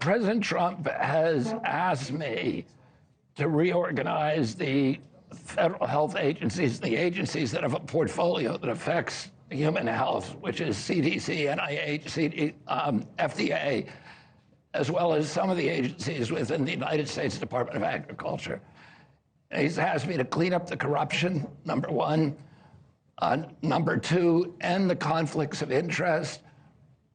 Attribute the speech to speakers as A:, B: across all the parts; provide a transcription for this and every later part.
A: President Trump has asked me to reorganize the federal health agencies, the agencies that have a portfolio that affects human health, which is CDC, NIH, FDA, as well as some of the agencies within the United States Department of Agriculture. And he's asked me to clean up the corruption, number one. Number two, end the conflicts of interest,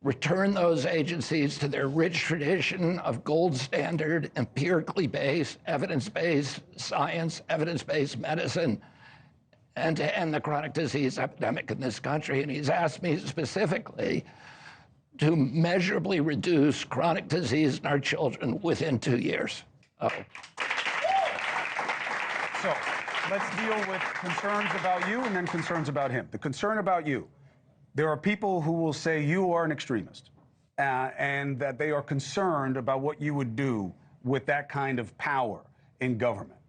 A: return those agencies to their rich tradition of gold standard, empirically based, evidence-based science, evidence-based medicine, and to end the chronic disease epidemic in this country. And he's asked me specifically to measurably reduce chronic disease in our children within 2 years.
B: So let's deal with concerns about you and then concerns about him. The concern about you. There are people who will say you are an extremist and that they are concerned about what you would do with that kind of power in government.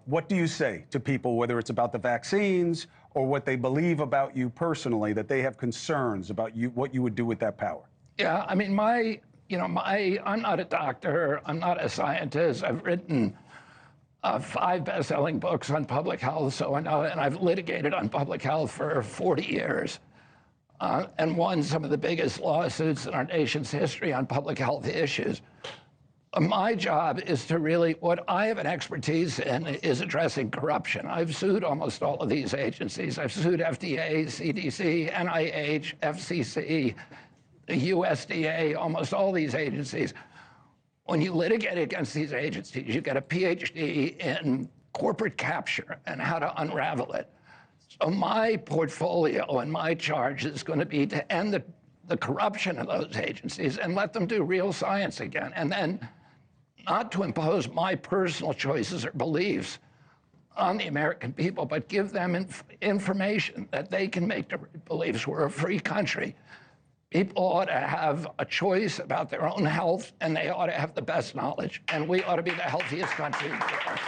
B: What do you say to people, whether it's about the vaccines or what they believe about you personally, that they have concerns about you, what you would do with that power?
A: Yeah, I mean, I'm not a doctor. I'm not a scientist. I've written 5 best-selling books on public health, so I know, and I've litigated on public health for 40 years. And won some of the biggest lawsuits in our nation's history on public health issues. My job is to really, what I have an expertise in is addressing corruption. I've sued almost all of these agencies. I've sued FDA, CDC, NIH, FCC, the USDA, almost all these agencies. When you litigate against these agencies, you get a PhD in corporate capture and how to unravel it. So my portfolio and my charge is going to be to end the corruption of those agencies and let them do real science again. And then not to impose my personal choices or beliefs on the American people, but give them information that they can make their beliefs. We're a free country. People ought to have a choice about their own health, and they ought to have the best knowledge. And we ought to be the healthiest country in the world.